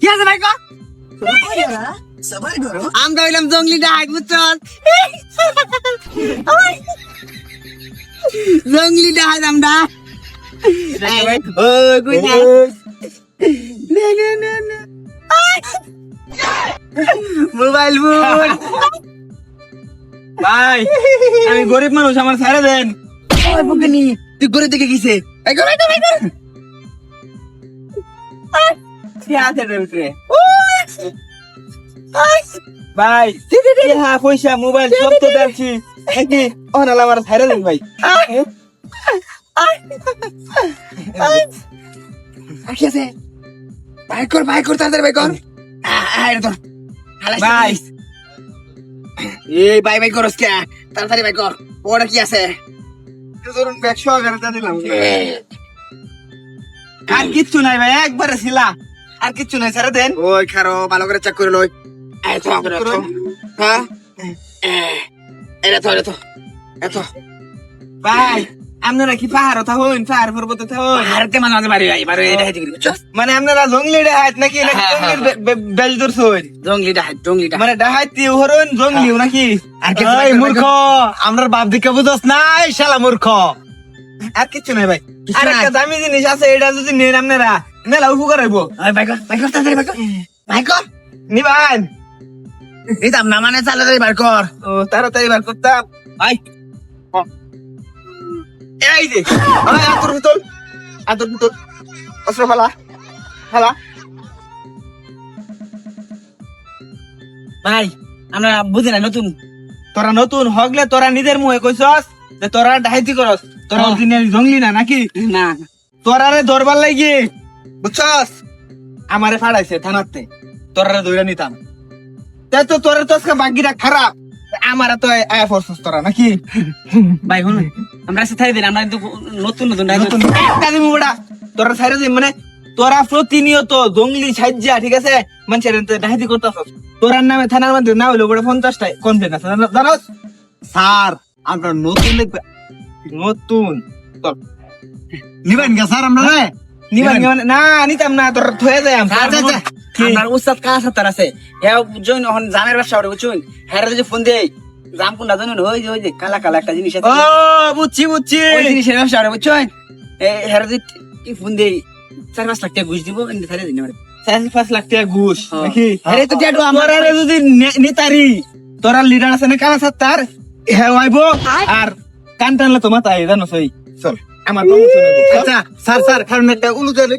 কি আছে ভাই কর আমরা হইলাম জঙ্গলি ডাক বুঝছ জঙ্গলি ডাক আমরা মোবাইল ফোন ভাই আমি গরিব মানুষ, আমার ছেড়ে দেন। তুই গরিব দেখে গেছে ভাই হ্যাঁ পয়সা মোবাইল সব তো দেখছি নাকি অনাল আমার ছেড়ে দেন ভাই। ভাই কর তাড়াতাড়ি ভাই কর ভাই এই ভাই করস কে তাড়াতাড়ি ভাই কর ওটা কি আছে ধরুন 100 দিলাম আর কিচ্ছু নাই ভাই, একবারে ছিলা আর কিচ্ছু নাই, ছেড়ে দেন। ওই খারো ভালো করে চেক করে লই হ্যাঁ এটা তো এত ভাই আপনারা কি পাহাড় থাকুন, পাহাড় পর্বত থাকুন, হারতে মাঝে মাঝে বাড়ি ভাই বাড়ি এটা হাইতে করি মানে আপনারা জঙ্গলি ডাহাত নাকি বেল ধরছেন? জঙ্গলিটা মানে ডাহাতি হরণ জঙ্গলিও নাকি? আর কি এই মূর্খ, আমরার বাপ দিকে বুঝছ নাই শালা মূর্খ। আর কিচ্ছু নাই ভাই, আর একটা দামি জিনিস আছে, এটা যদি নেন আপনারা মেলা উপকার হইব। ভাই কর তাড়াতাড়ি ভাই কর নিবান দিতাম না মানে তাড়াতাড়ি ভাই কর ও তাড়াতাড়ি বার করতাম। ভাই এই যে আতর ভিতর অস্ত্র ফালা ভাই আমরা বুঝি না নতুন তোরা নতুন হগলে তোরা নিজের মুখে কইছস যে তোরা ডাহাইতি করস, তোরা অরিজিনাল জঙ্গলি না নাকি? না তোরারে ধরবার লাগি বুঝছস আমারে ফাড়াইছে থানাতে, তোরারে ধরে নিতাম। তাই তো তোর তো আজকে বাকিটা খারাপ, আমারা তো আয়া ফরছস তোরা নাকি? ভাই শুনুন আমরা সাথে দিন আমরা কিন্তু নতুন নতুন একটা দিমু বড়া তোরা ছাইরা দিম, মানে তোরা প্রতিনিয়ত জঙ্গলি সাজ্জা ঠিক আছে মানুষের ডাহাইতি করতেছস। তোরার নামে থানার মধ্যে না হইলো বড় 50টা কমপ্লেন আছে জানোস? স্যার আমরা নতুন নতুন তোর নিবেন গা স্যার আমরা রে নিবান না নিতাম না, তোর থয়ে যায় আমার উস্তাদ কাজ সাতার আছে হ্যাঁ বুঝুন এখন জামের ব্যবসা করে বুঝুন হ্যাঁ যদি ফোন দেই জাম কোনটা জানুন ওই যে কালা কালা একটা জিনিস আছে ও বুঝছি ওই জিনিসের ব্যবসা করে বুঝছেন হ্যাঁ যদি ফোন দেই 4-5 লাখ টাকা ঘুষ দিব কিন্তু ছেড়ে দিন আমার 4-5 লাখ টাকা ঘুষ নাকি? আরে তো ডেডো আমার তোরা যদি নেতারি তোরা লিডার আছে না কানা সাত্তার হ্যাঁ আইব আর কান টানলে তো মাথায় জানো সই চল আমার প্রমোশন হইব। আচ্ছা স্যার কারণ একটা অনুযায়ী